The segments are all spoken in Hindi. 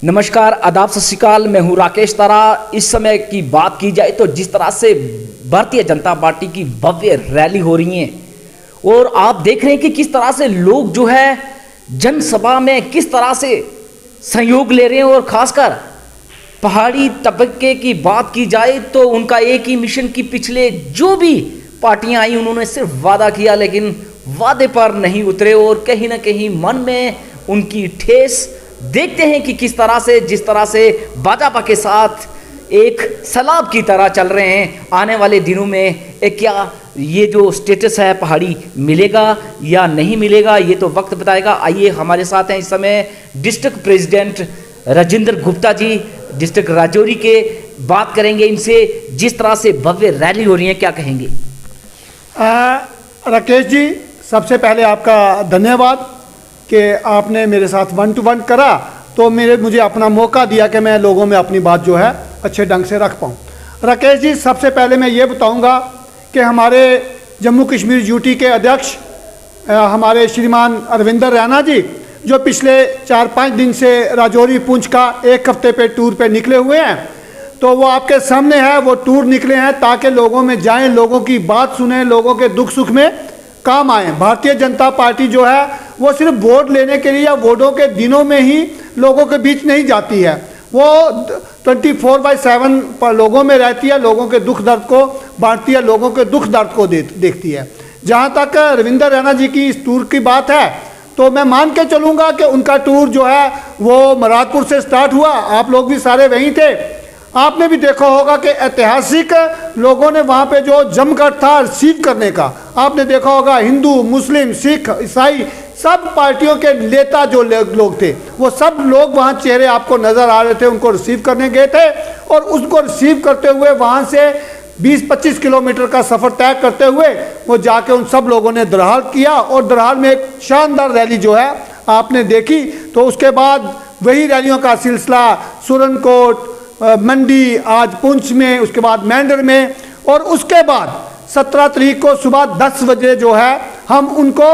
नमस्कार, आदाब, सत श्री अकाल। मैं हूं राकेश तारा। इस समय की बात की जाए तो जिस तरह से भारतीय जनता पार्टी की भव्य रैली हो रही है और आप देख रहे हैं कि किस तरह से लोग जो है जनसभा में किस तरह से सहयोग ले रहे हैं, और खासकर पहाड़ी तबके की बात की जाए तो उनका एक ही मिशन कि पिछले जो भी पार्टियां आई उन्होंने सिर्फ वादा किया लेकिन वादे पर नहीं उतरे और कहीं ना कहीं मन में उनकी ठेस देखते हैं कि किस तरह से जिस तरह से भाजपा के साथ एक सलाब की तरह चल रहे हैं। आने वाले दिनों में क्या ये जो स्टेटस है पहाड़ी मिलेगा या नहीं मिलेगा, ये तो वक्त बताएगा। आइए, हमारे साथ हैं इस समय district president Rajendra Gupta ji, district Rajouri के। बात करेंगे इनसे, जिस तरह से भव्य रैली हो रही है, क्या कहेंगे? राकेश जी, सबसे पहले आपका धन्यवाद कि आपने मेरे साथ 1-to-1 करा, तो मुझे अपना मौका दिया कि मैं लोगों में अपनी बात जो है अच्छे ढंग से रख पाऊँ। राकेश जी, सबसे पहले मैं ये बताऊंगा कि हमारे जम्मू कश्मीर यूटी के अध्यक्ष हमारे श्रीमान अरविंदर रैना जी, जो पिछले 4-5 दिन से राजौरी पुंछ का एक हफ्ते पे टूर पे निकले हुए हैं, तो वो आपके सामने है। वो टूर निकले हैं ताकि लोगों में जाएं, लोगों की बात सुने, लोगों के दुख सुख में काम आए। भारतीय जनता पार्टी जो है वो सिर्फ वोट लेने के लिए या वोटों के दिनों में ही लोगों के बीच नहीं जाती है, वो 24/7 पर लोगों में रहती है, लोगों के दुख दर्द को बांटती है, लोगों के दुख दर्द को देखती है। जहाँ तक रविंदर रैना जी की इस टूर की बात है, तो मैं मान के चलूँगा कि उनका टूर जो है वो मरादपुर से स्टार्ट हुआ। आप लोग भी सारे वहीं थे, आपने भी देखा होगा कि ऐतिहासिक लोगों ने वहाँ पे जो जमघट था रिसीव करने का, आपने देखा होगा। हिंदू, मुस्लिम, सिख, ईसाई सब पार्टियों के नेता जो लोग थे, वो सब लोग वहाँ चेहरे आपको नज़र आ रहे थे, उनको रिसीव करने गए थे। और उसको रिसीव करते हुए वहाँ से 20-25 किलोमीटर का सफ़र तय करते हुए वो जाके उन सब लोगों ने दरहाल किया, और दरहाल में एक शानदार रैली जो है आपने देखी। तो उसके बाद वही रैलियों का सिलसिला सुरनकोट, मंडी, आज पुंछ में, उसके बाद मैंडर में, और उसके बाद 17 तारीख को सुबह 10 बजे जो है हम उनको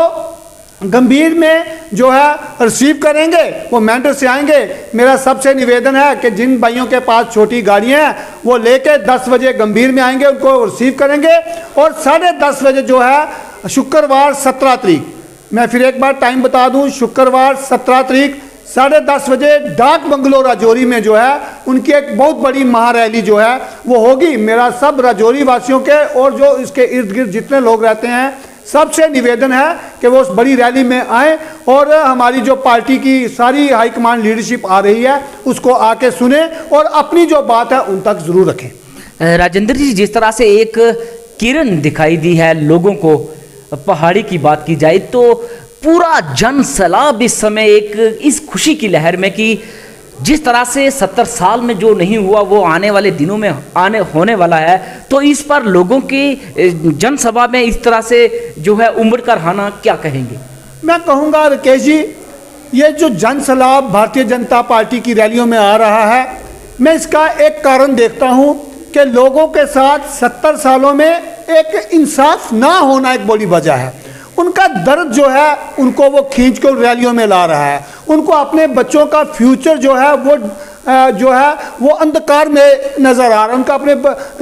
गंभीर में जो है रिसीव करेंगे। वो मैंडर से आएंगे। मेरा सबसे निवेदन है कि जिन भाइयों के पास छोटी गाड़ियाँ हैं वो लेके 10 बजे गंभीर में आएंगे, उनको रिसीव करेंगे। और 10:30 बजे जो है शुक्रवार 17 तारीख, मैं फिर एक बार टाइम बता दूँ, शुक्रवार 17 तारीख 10:30 बजे डाक बंगलो राजौरी में जो है उनकी एक बहुत बड़ी महारैली जो है वो होगी। मेरा सब राजौरी वासियों के और जो इसके इर्द गिर्द जितने लोग रहते हैं सबसे निवेदन है कि वो उस बड़ी रैली में आए, और हमारी जो पार्टी की सारी हाईकमान लीडरशिप आ रही है उसको आके सुने और अपनी जो बात है उन तक ज़रूर रखें। राजेंद्र जी, जिस तरह से एक किरण दिखाई दी है लोगों को, पहाड़ी की बात की जाए तो पूरा जन सैलाब इस समय एक इस खुशी की लहर में कि जिस तरह से 70 साल में जो नहीं हुआ वो आने वाले दिनों में होने वाला है। तो इस पर लोगों की जनसभा में इस तरह से जो है उमड़ कर आना, क्या कहेंगे? मैं कहूँगा राकेश जी, ये जो जन सैलाब भारतीय जनता पार्टी की रैलियों में आ रहा है, मैं इसका एक कारण देखता हूँ कि लोगों के साथ 70 सालों में एक इंसाफ ना होना एक बड़ी वजह है। उनका दर्द जो है उनको वो खींच कर रैलियों में ला रहा है। उनको अपने बच्चों का फ्यूचर जो है वो अंधकार में नज़र आ रहा है। उनका अपने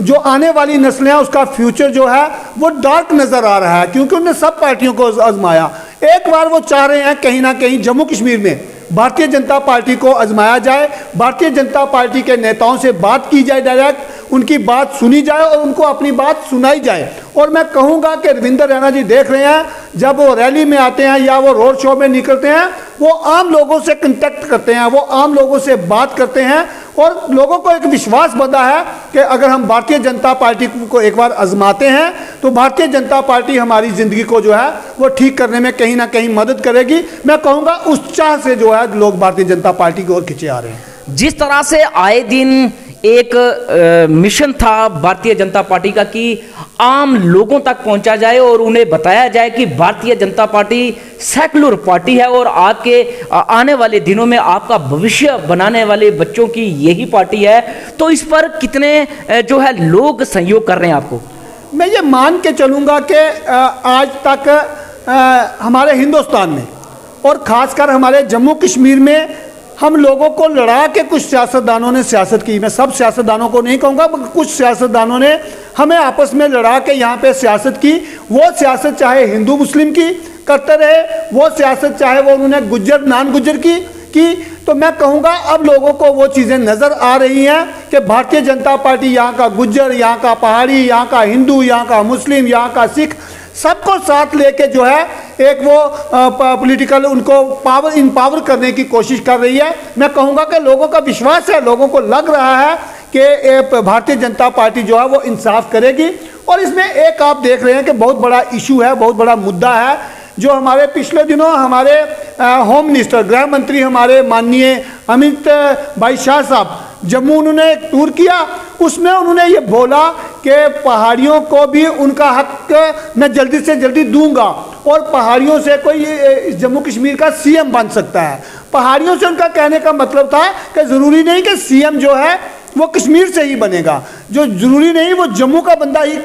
जो आने वाली नस्लें हैं उसका फ्यूचर जो है वो डार्क नज़र आ रहा है, क्योंकि उन्होंने सब पार्टियों को आजमाया। एक बार वो चाह रहे हैं कहीं ना कहीं जम्मू कश्मीर में भारतीय जनता पार्टी को आजमाया जाए, भारतीय जनता पार्टी के नेताओं से बात की जाए, डायरेक्ट उनकी बात सुनी जाए और उनको अपनी बात सुनाई जाए। और मैं कहूँगा कि रविंदर रैना जी देख रहे हैं, जब वो रैली में आते हैं या वो रोड शो में निकलते हैं, वो आम लोगों से कंटेक्ट करते हैं, वो आम लोगों से बात करते हैं, और लोगों को एक विश्वास बंधा है कि अगर हम भारतीय जनता पार्टी को एक बार आजमाते हैं तो भारतीय जनता पार्टी हमारी ज़िंदगी को जो है वो ठीक करने में कहीं ना कहीं मदद करेगी। मैं कहूँगा उस चाह से जो है लोग भारतीय जनता पार्टी की ओर खिंचे आ रहे हैं। जिस तरह से आए दिन एक मिशन था भारतीय जनता पार्टी का कि आम लोगों तक पहुंचा जाए और उन्हें बताया जाए कि Bharatiya Janata party secular party है और आपके आने वाले दिनों में आपका भविष्य बनाने वाले बच्चों की यही पार्टी है, तो इस पर कितने जो है लोग सहयोग कर रहे हैं आपको? मैं ये मान के चलूँगा कि आज तक हमारे हिंदुस्तान में और ख़ासकर हमारे जम्मू कश्मीर में हम लोगों को लड़ा के कुछ सियासतदानों ने सियासत की। मैं सब सियासतदानों को नहीं कहूँगा, मगर कुछ सियासतदानों ने हमें आपस में लड़ा के यहाँ पे सियासत की। वो सियासत चाहे हिंदू मुस्लिम की करते रहे, वो सियासत चाहे वो उन्होंने गुज्जर नान गुज्जर की। तो मैं कहूँगा अब लोगों को वो चीज़ें नज़र आ रही हैं कि भारतीय जनता पार्टी यहाँ का गुज्जर, यहाँ का पहाड़ी, यहाँ का हिंदू, यहाँ का मुस्लिम, यहाँ का सिख, सबको साथ लेके जो है एक वो पॉलिटिकल उनको पावर करने की कोशिश कर रही है। मैं कहूँगा कि लोगों का विश्वास है, लोगों को लग रहा है कि भारतीय जनता पार्टी जो है वो इंसाफ करेगी। और इसमें एक आप देख रहे हैं कि बहुत बड़ा इशू है, बहुत बड़ा मुद्दा है, जो हमारे पिछले दिनों हमारे होम मिनिस्टर, गृह मंत्री हमारे माननीय अमित भाई शाह साहब जम्मू उन्होंने एक टूर किया। उसमें उन्होंने ये बोला कि पहाड़ियों को भी उनका हक मैं जल्दी से जल्दी दूंगा और पहाड़ियों से कोई जम्मू कश्मीर का सीएम बन सकता है। पहाड़ियों से उनका कहने का मतलब था कि ज़रूरी नहीं कि सीएम जो है वो कश्मीर से ही बनेगा, जो ज़रूरी नहीं वो जम्मू का बंदा ही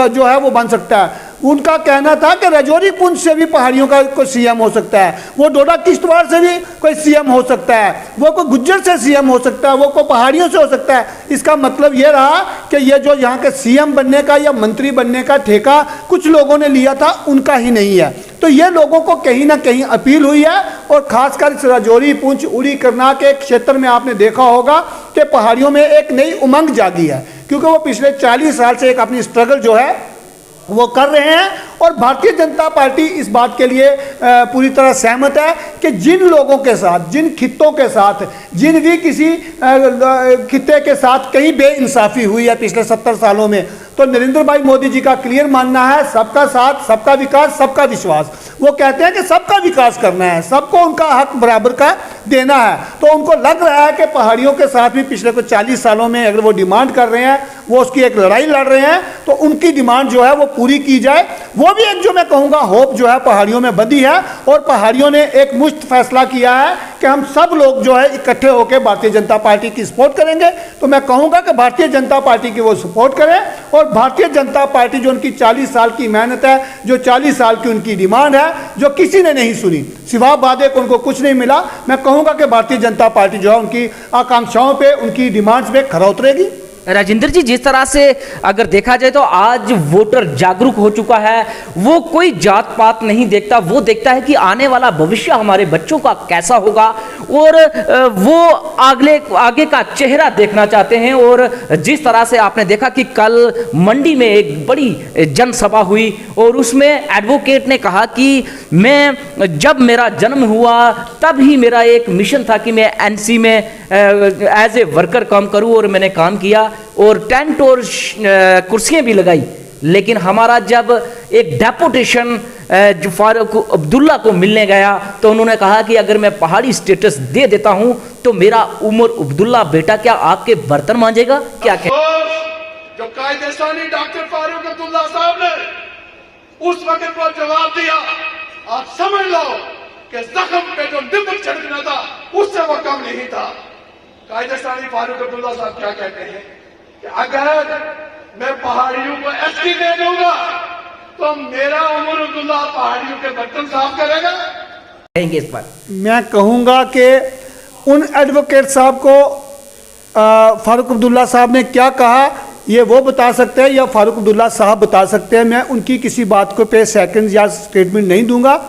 जो है वो बन सकता है। उनका कहना था कि राजौरी पुंछ से भी पहाड़ियों का कोई सीएम हो सकता है, वो डोडा किश्तवाड़ से भी कोई सीएम हो सकता है, वो कोई गुज्जर से सीएम हो सकता है, वो कोई पहाड़ियों से हो सकता है। इसका मतलब ये रहा कि ये जो यहाँ के सीएम बनने का या मंत्री बनने का ठेका कुछ लोगों ने लिया था, उनका ही नहीं है। तो ये लोगों को कहीं ना कहीं अपील हुई है। और खासकर इस राजौरी पुंछ उड़ी करना के क्षेत्र में आपने देखा होगा कि पहाड़ियों में एक नई उमंग जागी है, क्योंकि वो पिछले 40 साल से एक अपनी स्ट्रगल जो है वो कर रहे हैं। और भारतीय जनता पार्टी इस बात के लिए पूरी तरह सहमत है कि जिन लोगों के साथ, जिन खित्तों के साथ, जिन भी किसी खित्ते के साथ कहीं बेइंसाफ़ी हुई है पिछले 70 सालों में, तो नरेंद्र भाई मोदी जी का क्लियर मानना है सबका साथ, सबका विकास, सबका विश्वास। वो कहते हैं कि सबका विकास करना है, सबको उनका हक बराबर का देना है। तो उनको लग रहा है कि पहाड़ियों के साथ भी पिछले कुछ 40 सालों में अगर वो डिमांड कर रहे हैं, वो उसकी एक लड़ाई लड़ रहे हैं, तो उनकी डिमांड जो है वो पूरी की जाए। वो भी एक जो मैं कहूँगा होप जो है पहाड़ियों में बंधी है। और पहाड़ियों ने एक मुश्त फैसला किया है कि हम सब लोग जो है इकट्ठे होकर भारतीय जनता पार्टी की सपोर्ट करेंगे। तो मैं कहूँगा कि भारतीय जनता पार्टी की वो सपोर्ट करें। और भारतीय जनता पार्टी जो उनकी 40 साल की मेहनत है, जो 40 साल की उनकी डिमांड है, जो किसी ने नहीं सुनी, सिवा वादे को उनको कुछ नहीं मिला, मैं कहूँगा कि भारतीय जनता पार्टी जो है उनकी आकांक्षाओं पे, उनकी डिमांड्स पे खरा उतरेगी। राजेंद्र जी, जिस तरह से अगर देखा जाए तो आज वोटर जागरूक हो चुका है, वो कोई जात पात नहीं देखता, वो देखता है कि आने वाला भविष्य हमारे बच्चों का कैसा होगा और वो आगे का चेहरा देखना चाहते हैं। और जिस तरह से आपने देखा कि कल मंडी में एक बड़ी जनसभा हुई और उसमें एडवोकेट ने कहा कि मैं जब मेरा जन्म हुआ तब ही मेरा एक मिशन था कि मैं एनसी में एज ए वर्कर काम करूं और मैंने काम किया और टेंट और कुर्सियां भी लगाई। लेकिन हमारा जब एक डेपुटेशन जो फारूक अब्दुल्ला को मिलने गया तो उन्होंने कहा कि अगर मैं पहाड़ी स्टेटस दे देता हूं तो मेरा उमर अब्दुल्ला बेटा क्या आपके बर्तन मांजेगा? क्या जो कायदेसानी डॉक्टर फारूक अब्दुल्ला साहब ने उस वक्त वो जवाब दिया, आप समझ लो कि जख्म पे जो निमक छिड़कना था उससे वो कम नहीं था। कायदेसानी फारूक अब्दुल्ला साहब क्या कहते हैं कि अगर मैं पहाड़ियों को एसटी दे दूंगा तो मेरा उमर अब्दुल्ला पहाड़ियों के बर्तन साफ करेगा। कहेंगे इस पर? मैं कहूँगा कि उन एडवोकेट साहब को फारूक अब्दुल्ला साहब ने क्या कहा ये वो बता सकते हैं या फारूक अब्दुल्ला साहब बता सकते हैं। मैं उनकी किसी बात को पे सेकंड या स्टेटमेंट नहीं दूंगा,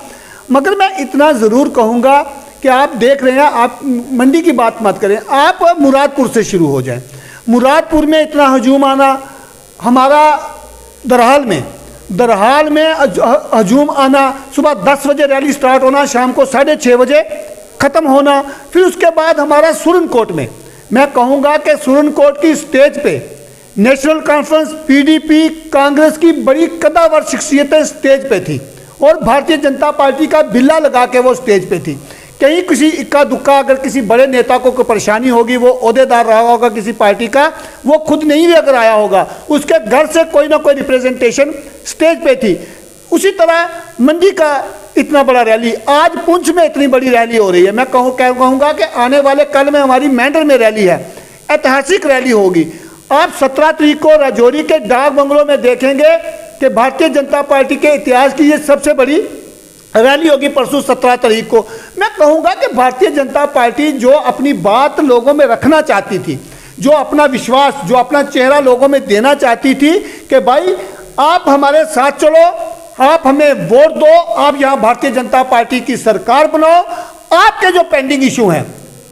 मगर मैं इतना ज़रूर कहूँगा कि आप देख रहे हैं, आप मंडी की बात मत करें, आप मुरादपुर से शुरू हो जाएं। मुरादपुर में इतना हजूम आना, हमारा दरहाल में हजूम आना, सुबह 10 बजे रैली स्टार्ट होना, शाम को 6:30 बजे ख़त्म होना। फिर उसके बाद हमारा सुरनकोट में, मैं कहूँगा कि सुरनकोट की स्टेज पे नेशनल कॉन्फ्रेंस, पीडीपी, कांग्रेस की बड़ी कदावर शख्सियतें स्टेज पे थी और भारतीय जनता पार्टी का बिल्ला लगा के वो स्टेज पे थी। कहीं किसी इक्का दुक्का अगर किसी बड़े नेता को कोई परेशानी होगी, वो ओहदेदार रहा होगा किसी पार्टी का, वो खुद नहीं भी अगर आया होगा, उसके घर से कोई ना कोई रिप्रेजेंटेशन स्टेज पे थी। उसी तरह मंडी का इतना बड़ा रैली, आज पुंछ में इतनी बड़ी रैली हो रही है। मैं कहूँगा कि आने वाले कल में हमारी मेंढर में रैली है, ऐतिहासिक रैली होगी। आप 17 तारीख को राजौरी के डाक बंगलों में देखेंगे कि भारतीय जनता पार्टी के इतिहास की ये सबसे बड़ी रैली होगी परसों 17 तारीख को। मैं कहूँगा कि भारतीय जनता पार्टी जो अपनी बात लोगों में रखना चाहती थी, जो अपना विश्वास, जो अपना चेहरा लोगों में देना चाहती थी कि भाई आप हमारे साथ चलो, आप हमें वोट दो, आप यहाँ भारतीय जनता पार्टी की सरकार बनाओ, आपके जो पेंडिंग इशू हैं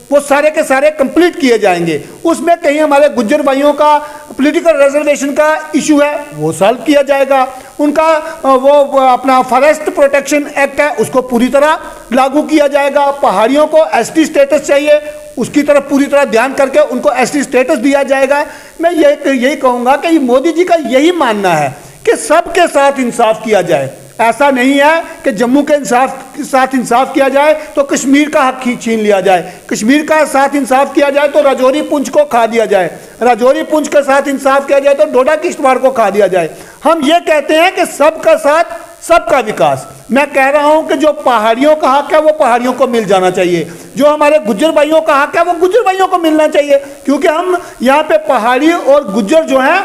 वो सारे के सारे कंप्लीट किए जाएंगे। उसमें कहीं हमारे गुज्जर भाइयों का पॉलिटिकल रिजर्वेशन का इशू है वो सॉल्व किया जाएगा, उनका वो अपना फॉरेस्ट प्रोटेक्शन एक्ट है उसको पूरी तरह लागू किया जाएगा, पहाड़ियों को एसटी स्टेटस चाहिए उसकी तरफ पूरी तरह ध्यान करके उनको एसटी स्टेटस दिया जाएगा। मैं यही कहूँगा कि मोदी जी का यही मानना है कि सबके साथ इंसाफ किया जाए। ऐसा नहीं है कि जम्मू के साथ इंसाफ किया जाए तो कश्मीर का हक छीन लिया जाए, कश्मीर का साथ इंसाफ किया जाए तो राजौरी पुंछ को खा दिया जाए, राजौरी पुंछ के साथ इंसाफ किया जाए तो डोडा किश्तवाड़ को खा दिया जाए। हम ये कहते हैं कि सबका साथ सबका विकास। मैं कह रहा हूं कि जो पहाड़ियों का हक है वो पहाड़ियों को मिल जाना चाहिए, जो हमारे गुज्जर भाइयों का हक है वो गुज्जर भाइयों को मिलना चाहिए, क्योंकि हम यहाँ पे पहाड़ी और गुज्जर जो हैं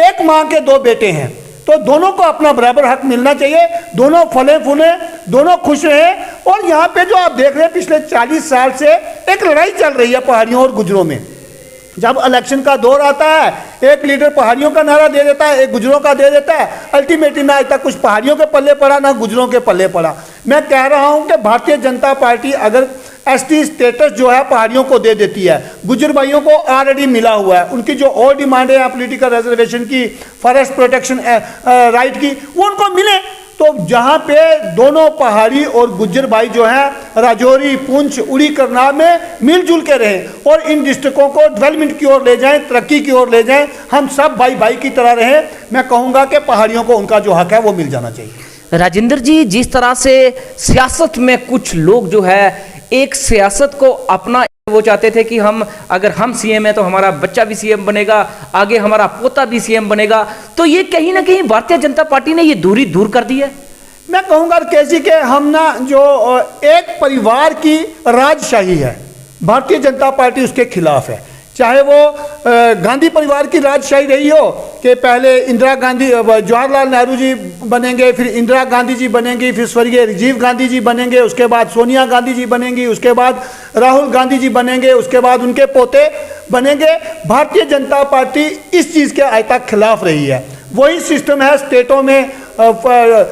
एक माँ के दो बेटे हैं, तो दोनों को अपना बराबर हक मिलना चाहिए, दोनों फले फूले, दोनों खुश रहे। और यहाँ पे जो आप देख रहे हैं पिछले 40 साल से एक लड़ाई चल रही है पहाड़ियों और गुजरों में। जब इलेक्शन का दौर आता है एक लीडर पहाड़ियों का नारा दे देता है, एक गुजरों का दे देता है, अल्टीमेटली ना आज तक कुछ पहाड़ियों के पल्ले पड़ा ना गुजरों के पल्ले पड़ा। मैं कह रहा हूँ कि भारतीय जनता पार्टी अगर एसटी स्टेटस जो है पहाड़ियों को दे देती है, गुज्जर भाइयों को ऑलरेडी मिला हुआ है, उनकी जो और डिमांड है पॉलिटिकल रिजर्वेशन की, फॉरेस्ट प्रोटेक्शन राइट की, वो उनको मिले, तो जहाँ पे दोनों पहाड़ी और गुज्जर भाई जो हैं राजौरी, पुंछ, उड़ी, करनाल में मिलजुल के रहें और इन डिस्ट्रिक्टों को डेवलपमेंट की ओर ले जाएं, तरक्की की ओर ले जाएं, हम सब भाई भाई की तरह रहें। मैं कहूँगा कि पहाड़ियों को उनका जो हक है वो मिल जाना चाहिए। राजेंद्र जी, जिस तरह से सियासत में कुछ लोग जो है एक सियासत को अपना, वो चाहते थे कि अगर हम सीएम है तो हमारा बच्चा भी सीएम बनेगा, आगे हमारा पोता भी सीएम बनेगा, तो ये कहीं ना कहीं भारतीय जनता पार्टी ने ये दूरी दूर कर दी है। मैं कहूँगा कैसी के हम ना जो एक परिवार की राजशाही है, भारतीय जनता पार्टी उसके खिलाफ है। चाहे वो गांधी परिवार की राजशाही रही हो कि पहले इंदिरा गांधी, जवाहरलाल नेहरू जी बनेंगे, फिर इंदिरा गांधी जी बनेंगी, फिर स्वर्गीय राजीव गांधी जी बनेंगे, उसके बाद सोनिया गांधी जी बनेंगी, उसके बाद राहुल गांधी जी बनेंगे, उसके बाद उनके पोते बनेंगे। भारतीय जनता पार्टी इस चीज़ के आज तक खिलाफ रही है। वही सिस्टम है स्टेटों में,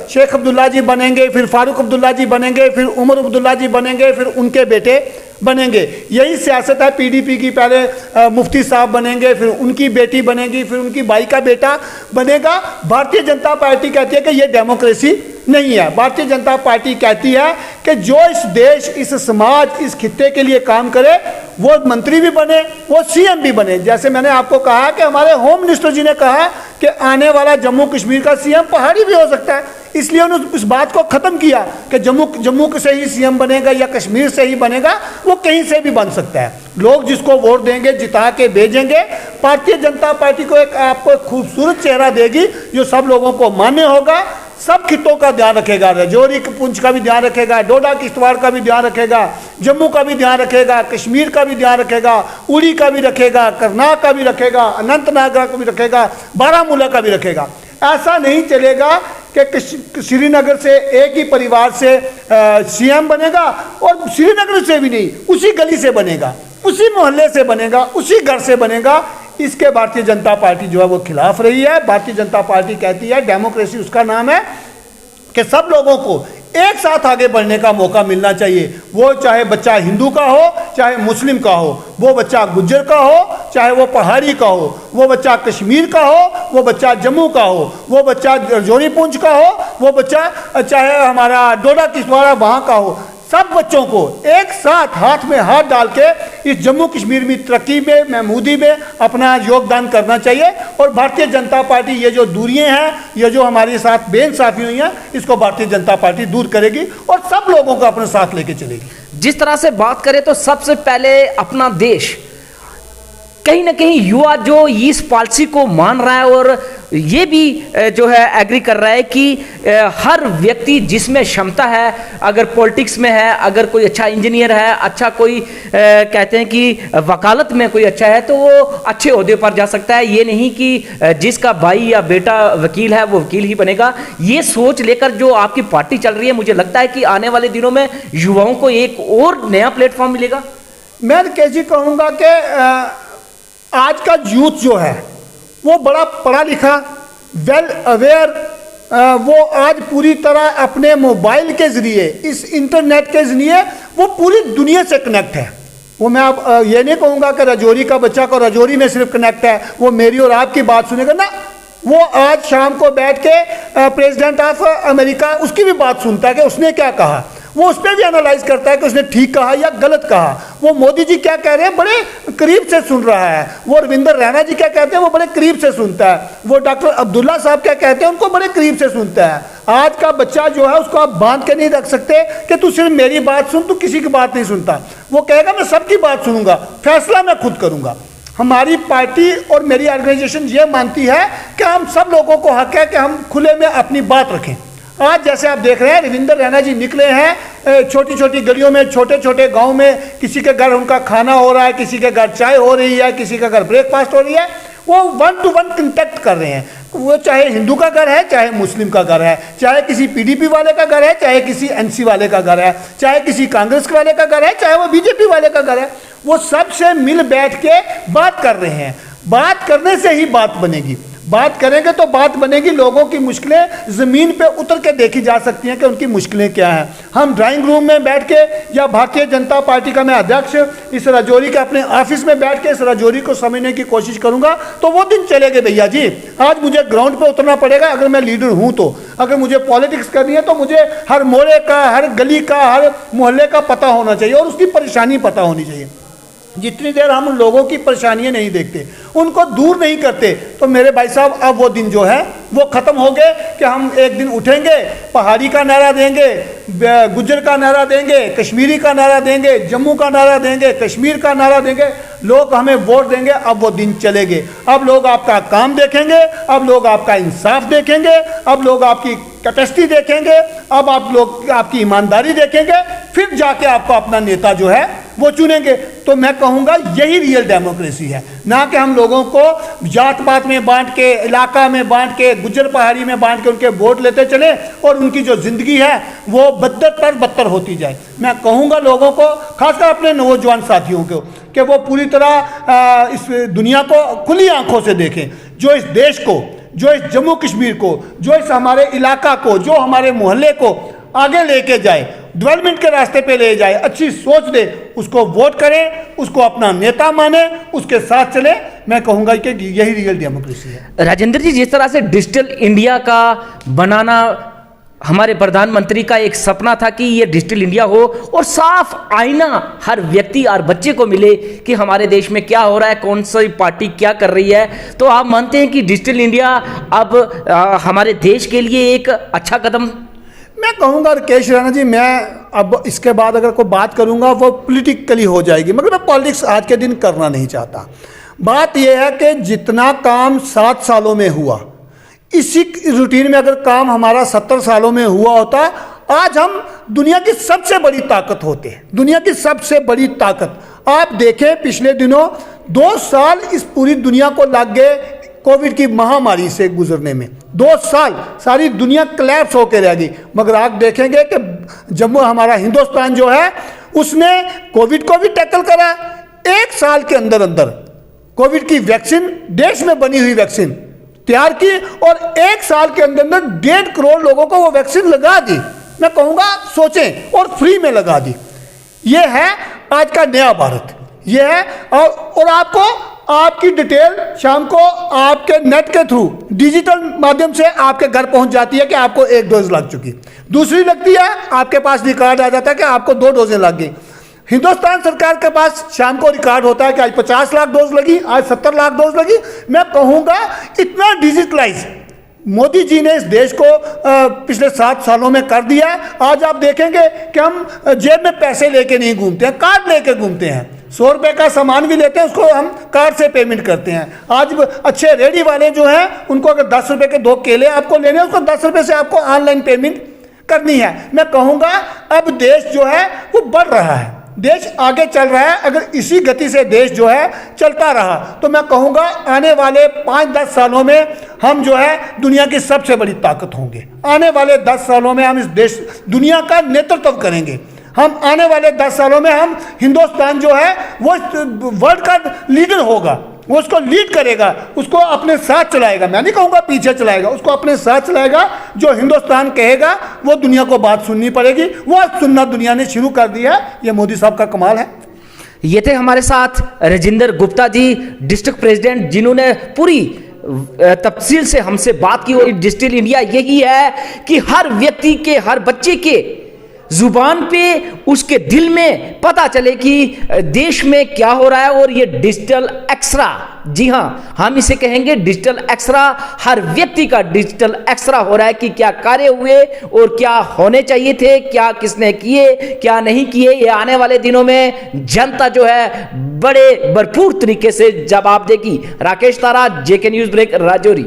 शेख अब्दुल्ला जी बनेंगे, फिर फारूक अब्दुल्ला जी बनेंगे, फिर उमर अब्दुल्ला जी बनेंगे, फिर उनके बेटे बनेंगे। यही सियासत है पीडीपी की, पहले मुफ्ती साहब बनेंगे, फिर उनकी बेटी बनेगी, फिर उनकी भाई का बेटा बनेगा। भारतीय जनता पार्टी कहती है कि ये डेमोक्रेसी नहीं है। भारतीय जनता पार्टी कहती है कि जो इस देश, इस समाज, इस खित्ते के लिए काम करे वो मंत्री भी बने, वो सीएम भी बने। जैसे मैंने आपको कहा कि हमारे होम मिनिस्टर जी ने कहा कि आने वाला जम्मू कश्मीर का सीएम पहाड़ी भी हो सकता है, इसलिए उन्होंने इस बात को ख़त्म किया कि जम्मू से ही सीएम बनेगा या कश्मीर से ही बनेगा, वो कहीं से भी बन सकता है। लोग जिसको वोट देंगे, जिता के भेजेंगे, भारतीय जनता पार्टी को एक आपको खूबसूरत चेहरा देगी जो सब लोगों को मान्य होगा, सब खित्तों का ध्यान रखेगा, राजौरी पुंछ का भी ध्यान रखेगा, डोडा किश्तवाड़ का भी ध्यान रखेगा, जम्मू का भी ध्यान रखेगा, कश्मीर का भी ध्यान रखेगा, उड़ी का भी रखेगा, करनाल का भी रखेगा, अनंतनाग का भी रखेगा, बारामूला का भी रखेगा। ऐसा नहीं चलेगा कि श्रीनगर से एक ही परिवार से सीएम बनेगा और श्रीनगर से भी नहीं, उसी गली से बनेगा, उसी मोहल्ले से बनेगा, उसी घर से बनेगा। इसके भारतीय जनता पार्टी जो है वो खिलाफ रही है। भारतीय जनता पार्टी कहती है डेमोक्रेसी उसका नाम है कि सब लोगों को एक साथ आगे बढ़ने का मौका मिलना चाहिए। वो चाहे बच्चा हिंदू का हो, चाहे मुस्लिम का हो, वो बच्चा गुज्जर का हो, चाहे वो पहाड़ी का हो, वो बच्चा कश्मीर का हो, वो बच्चा जम्मू का हो, वो बच्चा राजौरी पुंछ का हो, वो बच्चा चाहे हमारा डोडा किश्तवाड़ वहाँ का हो, सब बच्चों को एक साथ हाथ में हाथ डाल के इस जम्मू कश्मीर में तरक्की में, महमूदी में अपना योगदान करना चाहिए। और भारतीय जनता पार्टी ये जो दूरियां हैं, ये जो हमारे साथ बेइंसाफी हुई हैं, इसको भारतीय जनता पार्टी दूर करेगी और सब लोगों को अपने साथ लेके चलेगी। जिस तरह से बात करें तो सबसे पहले अपना देश कहीं ना कहीं युवा जो इस पॉलिसी को मान रहा है और ये भी जो है एग्री कर रहा है कि हर व्यक्ति जिसमें क्षमता है, अगर पॉलिटिक्स में है, अगर कोई अच्छा इंजीनियर है, अच्छा कोई कहते हैं कि वकालत में कोई अच्छा है तो वो अच्छे ओहदे पर जा सकता है। ये नहीं कि जिसका भाई या बेटा वकील है वो वकील ही बनेगा। ये सोच लेकर जो आपकी पार्टी चल रही है, मुझे लगता है कि आने वाले दिनों में युवाओं को एक और नया प्लेटफॉर्म मिलेगा। मैं कैसे कहूँगा कि आज का यूथ जो है वो बड़ा पढ़ा लिखा, वेल अवेयर, वो आज पूरी तरह अपने मोबाइल के ज़रिए, इस इंटरनेट के ज़रिए वो पूरी दुनिया से कनेक्ट है। वो मैं अब ये नहीं कहूँगा कि रजौरी का बच्चा को रजौरी में सिर्फ कनेक्ट है, वो मेरी और आपकी बात सुनेगा ना। वो आज शाम को बैठ के प्रेसिडेंट ऑफ अमेरिका उसकी भी बात सुनता है कि उसने क्या कहा, वो उस पर भी एनालाइज करता है कि उसने ठीक कहा या गलत कहा। वो मोदी जी क्या कह रहे हैं बड़े करीब से सुन रहा है, वो रविंदर रैना जी क्या कहते हैं वो बड़े करीब से सुनता है, वो डॉक्टर अब्दुल्ला साहब क्या कहते हैं उनको बड़े करीब से सुनता है। आज का बच्चा जो है उसको आप बांध के नहीं रख सकते कि तू सिर्फ मेरी बात सुन, तू किसी की बात नहीं सुनता। वो कहेगा मैं सबकी बात सुनूंगा, फैसला मैं खुद करूंगा। हमारी पार्टी और मेरी ऑर्गेनाइजेशन ये मानती है कि हम सब लोगों को हक है कि हम खुले में अपनी बात रखें। आज जैसे आप देख रहे हैं रविंदर रैना जी निकले हैं छोटी छोटी गलियों में, छोटे छोटे गांव में, किसी के घर उनका खाना हो रहा है, किसी के घर चाय हो रही है, किसी के घर ब्रेकफास्ट हो रही है। वो 1 to 1 कंटेक्ट कर रहे हैं। वो चाहे हिंदू का घर है, चाहे मुस्लिम का घर है, चाहे किसी पीडीपी वाले का घर है, चाहे किसी एनसी वाले का घर है, चाहे किसी कांग्रेस वाले का घर है, चाहे वो बीजेपी वाले का घर है। वो सबसे मिल बैठ के बात कर रहे हैं। बात करने से ही बात बनेगी। बात करेंगे तो बात बनेगी। लोगों की मुश्किलें ज़मीन पे उतर के देखी जा सकती हैं कि उनकी मुश्किलें क्या हैं। हम ड्राइंग रूम में बैठ के या भारतीय जनता पार्टी का मैं अध्यक्ष इस रजौरी के अपने ऑफिस में बैठ के इस रजौरी को समझने की कोशिश करूंगा तो वो दिन चले गए भैया जी। आज मुझे ग्राउंड पे उतरना पड़ेगा। अगर मैं लीडर हूं तो, अगर मुझे पॉलिटिक्स करनी है तो मुझे हर मोहल्ले का, हर गली का, हर मोहल्ले का पता होना चाहिए और उसकी परेशानी पता होनी चाहिए। जितनी देर हम लोगों की परेशानियां नहीं देखते, उनको दूर नहीं करते, तो मेरे भाई साहब अब वो दिन जो है वो ख़त्म हो गए कि हम एक दिन उठेंगे, पहाड़ी का नारा देंगे, गुज्जर का नारा देंगे, कश्मीरी का नारा देंगे, जम्मू का नारा देंगे, कश्मीर का नारा देंगे, लोग हमें वोट देंगे। अब वो दिन चले गए। अब लोग आपका काम देखेंगे, अब लोग आपका इंसाफ देखेंगे, अब लोग आपकी कैपेसिटी देखेंगे, अब आप लोग आपकी ईमानदारी देखेंगे, फिर जाके आपको अपना नेता जो है वो चुनेंगे। तो मैं कहूँगा यही रियल डेमोक्रेसी है, ना कि हम लोगों को जात पात में बांट के, इलाका में बांट के, गुज्जर पहाड़ी में बांट के उनके वोट लेते चले और उनकी जो ज़िंदगी है वो बदतर पर बदतर होती जाए। मैं कहूँगा लोगों को, खासकर अपने नौजवान साथियों को, कि वो पूरी तरह इस दुनिया को खुली आंखों से देखें। जो इस देश को, जो इस जम्मू कश्मीर को, जो इस हमारे इलाका को, जो हमारे मोहल्ले को आगे लेके जाए, डेवलपमेंट के रास्ते पे ले जाए, अच्छी सोच दे, उसको वोट करें, उसको अपना नेता माने, उसके साथ चले। मैं कहूँगा कि यही रियल डेमोक्रेसी है। राजेंद्र जी, जिस तरह से डिजिटल इंडिया का बनाना हमारे प्रधानमंत्री का एक सपना था कि ये डिजिटल इंडिया हो और साफ आईना हर व्यक्ति और बच्चे को मिले कि हमारे देश में क्या हो रहा है, कौन सी पार्टी क्या कर रही है, तो आप मानते हैं कि डिजिटल इंडिया अब हमारे देश के लिए एक अच्छा कदम? मैं कहूँगा राकेश राणा जी, मैं अब इसके बाद अगर कोई बात करूँगा वो पॉलिटिकली हो जाएगी, मगर मैं पॉलिटिक्स आज के दिन करना नहीं चाहता। बात यह है कि जितना काम 7 सालों में हुआ, इसी रूटीन में अगर काम हमारा 70 सालों में हुआ होता, आज हम दुनिया की सबसे बड़ी ताकत होते हैं। दुनिया की सबसे बड़ी ताकत आप देखें, पिछले दिनों 2 साल इस पूरी दुनिया को लग गए कोविड की महामारी से गुजरने में। 2 साल सारी दुनिया क्लैप्स होकर रह गई, मगर आप देखेंगे कि जम्मू हमारा हिंदुस्तान जो है उसने कोविड को भी टैकल करा। 1 साल के अंदर अंदर कोविड की वैक्सीन, देश में बनी हुई वैक्सीन तैयार की और 1 साल के अंदर अंदर 1.5 करोड़ लोगों को वो वैक्सीन लगा दी। मैं कहूँगा सोचें, और फ्री में लगा दी। ये है आज का नया भारत, ये है। और आपको आपकी डिटेल शाम को आपके नेट के थ्रू, डिजिटल माध्यम से आपके घर पहुंच जाती है कि आपको 1 डोज लग चुकी, दूसरी लगती है, आपके पास रिकॉर्ड आ जाता है कि आपको 2 डोजें लग गई। हिंदुस्तान सरकार के पास शाम को रिकॉर्ड होता है कि आज 50 लाख डोज लगी, आज 70 लाख डोज लगी। मैं कहूँगा इतना डिजिटलाइज मोदी जी ने इस देश को पिछले 7 सालों में कर दिया है। आज आप देखेंगे कि हम जेब में पैसे लेके नहीं घूमते हैं, कार्ड लेके घूमते हैं। 100 रुपये का सामान भी लेते हैं, उसको हम कार्ड से पेमेंट करते हैं। आज अच्छे रेडी वाले जो हैं, उनको अगर 10 रुपये के 2 केले आपको लेने हैं, उसको 10 रुपये से आपको ऑनलाइन पेमेंट करनी है। मैं कहूँगा अब देश जो है वो बढ़ रहा है, देश आगे चल रहा है। अगर इसी गति से देश जो है चलता रहा तो मैं कहूँगा आने वाले 5-10 सालों में हम जो है दुनिया की सबसे बड़ी ताकत होंगे। आने वाले 10 सालों में हम इस देश दुनिया का नेतृत्व करेंगे। हम आने वाले 10 सालों में हम हिंदुस्तान जो है वो वर्ल्ड का लीडर होगा, वो उसको लीड करेगा, उसको अपने साथ चलाएगा। मैं नहीं कहूँगा पीछे चलाएगा, उसको अपने साथ चलाएगा। जो हिंदुस्तान कहेगा वो दुनिया को बात सुननी पड़ेगी। वो सुनना दुनिया ने शुरू कर दिया है। ये मोदी साहब का कमाल है। ये थे हमारे साथ राजेंद्र गुप्ता जी, डिस्ट्रिक्ट प्रेसिडेंट, जिन्होंने पूरी तफसील से हमसे बात की। और डिजिटल इंडिया यही है कि हर व्यक्ति के, हर बच्चे के जुबान पे, उसके दिल में पता चले कि देश में क्या हो रहा है। और ये डिजिटल एक्सरा, जी हाँ, हम इसे कहेंगे डिजिटल एक्सरा। हर व्यक्ति का डिजिटल एक्सरा हो रहा है कि क्या कार्य हुए और क्या होने चाहिए थे, क्या किसने किए, क्या नहीं किए। ये आने वाले दिनों में जनता जो है बड़े भरपूर तरीके से जवाब देगी। राकेश तारा, जेके न्यूज ब्रेक, राजौरी।